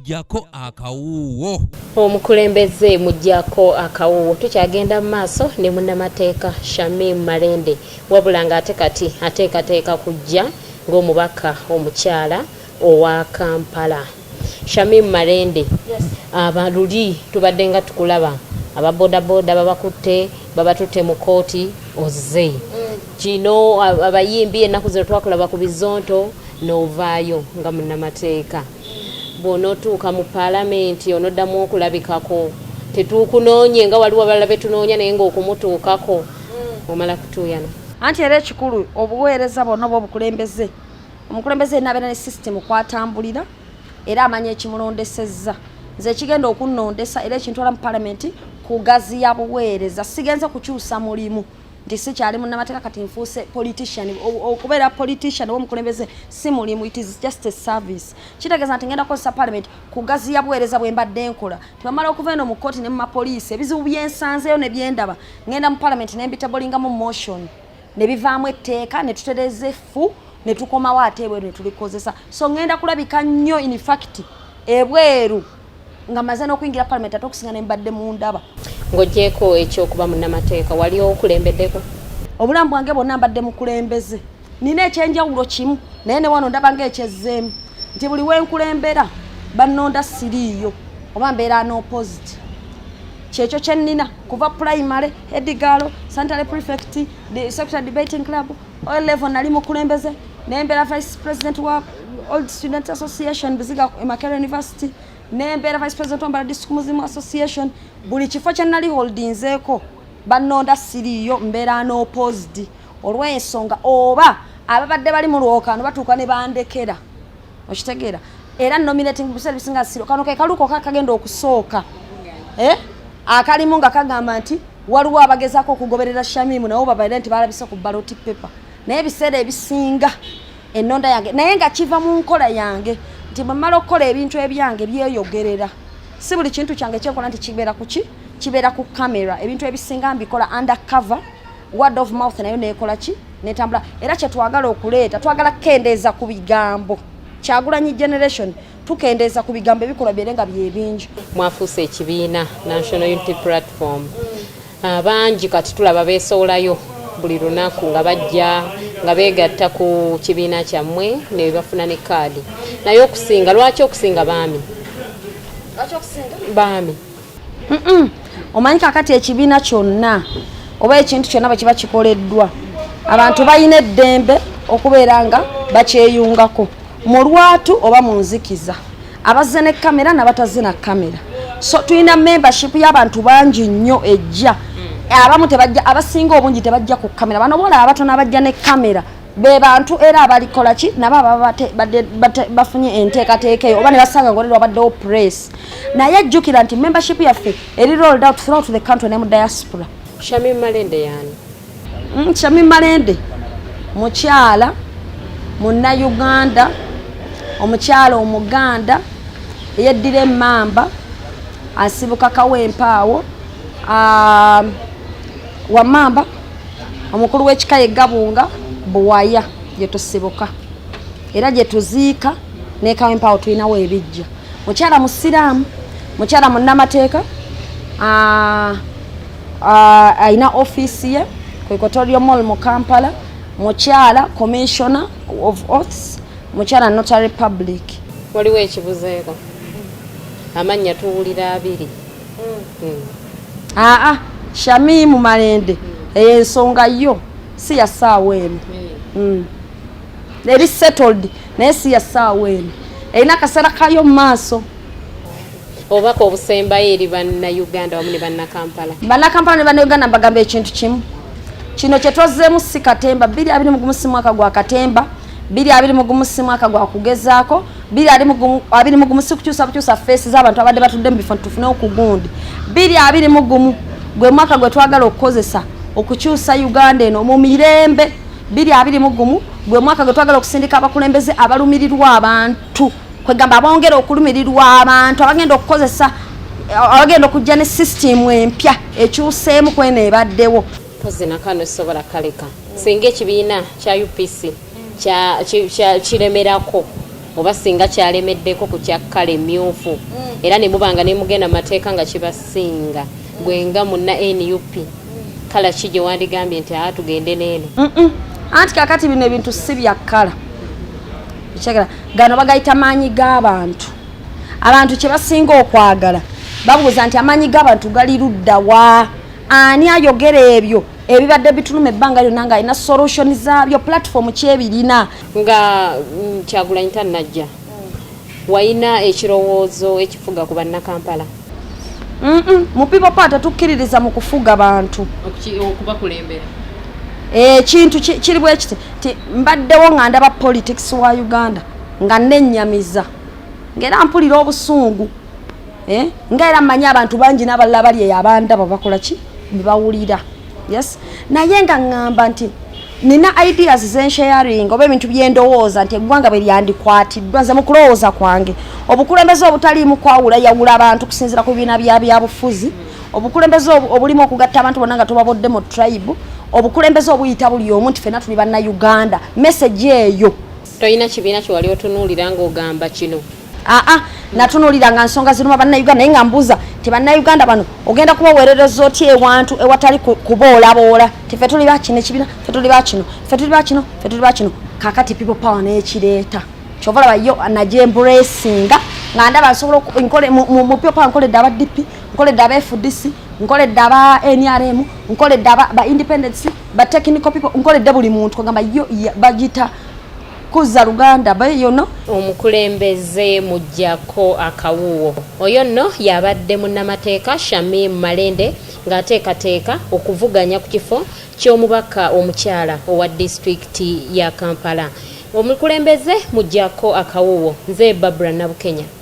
Jako akawuwo. Omukulembeze mujjako akawuwo. Tukyagenda mu maaso ne munnamateeka Shamim Malende wabula ng'ate kati ateekateeka kujja ng'omubaka omukyala owa Kampala. Shamim Malende, abaluli tubadde nga tukulaba ababodaboda babakutte babatutte mu kooti ozze. Kino abayimbi ennaku zino twakulaba ku bizonto n'ovaayo nga munnamateeka. Bw'onootuuka mu paalamenti onoddamu okulabikako tetuukunoonye nga waliwo abalala betunoonya naye ng'okumutuukako omala kutuuyana. Anti era ekikulu obuweereza bwonna oba obukulembeze omukulembeze yenna ne system kwatambulira era amanya ekimulondesezza. Nze ekigenda okunnondesa era ekintwala mu paalamenti kugaziya buweereza, sigenze kukyusa mulimu nti sikyali munnamateeka kati nfuuse politician. Okubeera politician oba omukulembeze si mulimu, it is just a service. Kitegeeza nti ngenda kukozesa paalamenti kugaziya buweereza bwe mbadde nkola. Twamala okuva eno mu kkooti ne mu mapoliisi ebizibu byensanzeeyo ne byendaba ngenda mu paalamenti ne mbitabolingamu motion ne bivaamu etteeka ne tutereeza effu ne tukomawo ate ebweru ne tulikozesa. So ngenda kulabika nnyo in fact ebweru nga maze n'okuyingira paalamenti ate okusinga ne mbadde mu ndaba. Ng'oggyeko ekyokuba munnamateeka wali okulembeddeko? Obulamu bwange bwonna mbadde mukulembeze. Nina ekyenjawulo kimu naye ne wano ndaba ng'ekyezzeemu nti buli wenkulembera bannonda siriiyo oba mbeera n'opposite. Kyekyo kye nnina kuva primary, hedigalo, Santale prefect, the secretary debating club, all level nali mukulembeze, ne mbeera vice president wa Old Student Association Biziga Makerere University, ne mbeera vice president wa Mbala District Muslim Association. Buli kifo kye nali holdinzeeko bannonda siriiyo mbeera n'opposite olw'ensonga oba ababadde bali mu lwokaano batuuka ne bandekera. Okitegeera? Era nominating biseera bisinga siriiyo. Kano ke kaluuko kakagenda okusooka. Akalimu nga kagamba nti waliwo abagezaako okugoberera Shamim nabo babaire nti balabise ku ballot paper. Naye ebiseera ebisinga ennonda yange naye nga kiva mu nkola yange nti bamala okukola ebintu ebyange byeyogerera. Si buli kintu kyange kyekola nti kibeera ku ki? Kibeera ku kamera. Ebintu ebisinga mbikola undercover, word of mouth nayo neekola ki? Netambula. Era kye twagala okuleeta, twagala kukendeeza ku bigambo. Kyagulanyi generation tukendeeza ku bigambo ebikola byere nga byebingi. Mwafuuse ekibiina National Unity Platform. Abangi kati tulaba beesowolayo buli lunaku nga bajja nga beegatta ku kibiina kyammwe ne bafuna ne kaadi. Naye okusinga, lwaki okusinga baami? Lwaki okusinga? Baami. Omanyi kakati ekibiina kyonna oba ekintu kyonna bwe kiba kikoleddwa abantu balina eddembe okubeera nga bakyeyungako mu lwatu oba mu nzikiza, abazze ne kamera n'abatazze na kamera. So tulina membership y'abantu bangi nnyo ejja. Abamu tebajja, abasinga obungi tebajja ku kamera. Bano bola abatono abajja ne kamera be bantu era abalikola ki nabo bafunye enteekateeka eyo oba ne basanga ng'olero babaddewo press. Naye jjukira nti membership yaffe eri rolled out throughout the country ne mu diaspora. Shamim Malende yani? Shamim Malende mukyala Munnayuganda, omukyala Omuganda eyeddira emmamba asibuka kawempaawo Wamamba omukulu w'ekika Gabunga Buwaya gye tusibuka era gye tuziika ne kawempaawo tulinawo ebijja. Mukyala musiraamu, mukyala munnamateeka, ayina ofiisi ye ku Equatorial Mall mu Kampala, mukyala commissioner of oaths, mukyala notary public. Waliwo ekibuzeeko amannya tuwulira abiri. Shamim Malende ensonga yo si ya ssaawa eno. Eri settled naye si ya ssaawa eno. Erina akaseera kayo mu maaso. Obubaka obusembayo eri bannayuganda wamu ne bannakampala? Bannakampala ne bannayuganda mbagamba ekintu kimu. Kino kye tozzeemu si katemba. 2023 mwaka gwa katemba, 2023 mwaka gwa kugezaako, 2023 kukyusa bukyusa face z'abantu abadde batudde mu bifo tufune okugundi. 2023 gwe mwaka gwe twagala okukozesa okukyusa Uganda eno mu mirembe. 2023 gwe mwaka gwe twagala okusindika abakulembeze abalumirirwa abantu. Kwegamba abongera okulumirirwa abantu abagenda okukozesa abagenda okujja ne system empya ekyuseemu kwene ebaddewo. Pozina kano sobola kaleka. Singa ekibiina kya UPC kiremerako oba singa kyalemeddeko ku kyakkala emmyufu era ne mubanga ne mugenda mateeka nga kibasinga gwenga munna NUP kala ki gye wandigambye nti tugende n'eno anti kakati bino ebintu si byakkala bikyagala gano bagayita maanyi g'abantu abantu kye basinga okwagala babuuza nti amaanyi g'abantu gali ludda wa ani ayogera ebyo ebibadde bituluma ebbanga lyonna nga alina solution zaabyo platform kyebirina nga Kyagulanyi tannajja wayina ekirowoozo ekifuga ku bannakampala mu people power tukkiririza mu kufuga bantu okubakulembera ekintu kiri bwe kiti mbaddewo nga ndaba politics wa Uganda nga nennyamiza ng'era mpulira obusungu nga era mmanyi abantu bangi n'abalala bali eyo abandaba bakola ki bibawulira yes naye nga ngamba nti nina ideas z'ensharing oba ebintu byendowooza nti eggwanga bwe lyandikwatiddwa nze mu kulowooza kwange obukulembeze obutaliimu kwawula yawula abantu kusinziira ku bibiina byabufuzi obukulembeze obulimu okugatta abantu bonna nga tubabodde mu tribe obukulembeze obuyita buli omu nti ffenna tuli bannayuganda message eyo toyina kibiina kye wali otunuulira ng'ogamba kino natunuuliranga nsonga ziruma bannayuganda naye nga mbuuza ti bannayuganda bano ogenda kubaweerereza otya ewantu ewatali kuboolaboola tife tuli bakino ekibiina fe tuli bakino fe tuli bakino fe tuli bakino kakati people power n'ekireeta kyova olaba yo nagyembracinga nga ndaba nsobola mu people power nkoledde aba DP nkoledde aba FDC nkoledde aba NRM nkoledde aba independence ba technical people nkoledde buli muntu kugamba yo bagita kuza Luganda bayo no omukulembeze mujjako akawuwo oyo nno yabadde munnamateeka Shamim Malende ng'ateekateeka okuvuganya ku kifo ky'omubaka omukyala owa disitulikiti ya Kampala omukulembeze mujjako akawuwo nze Barbara Nabukenya.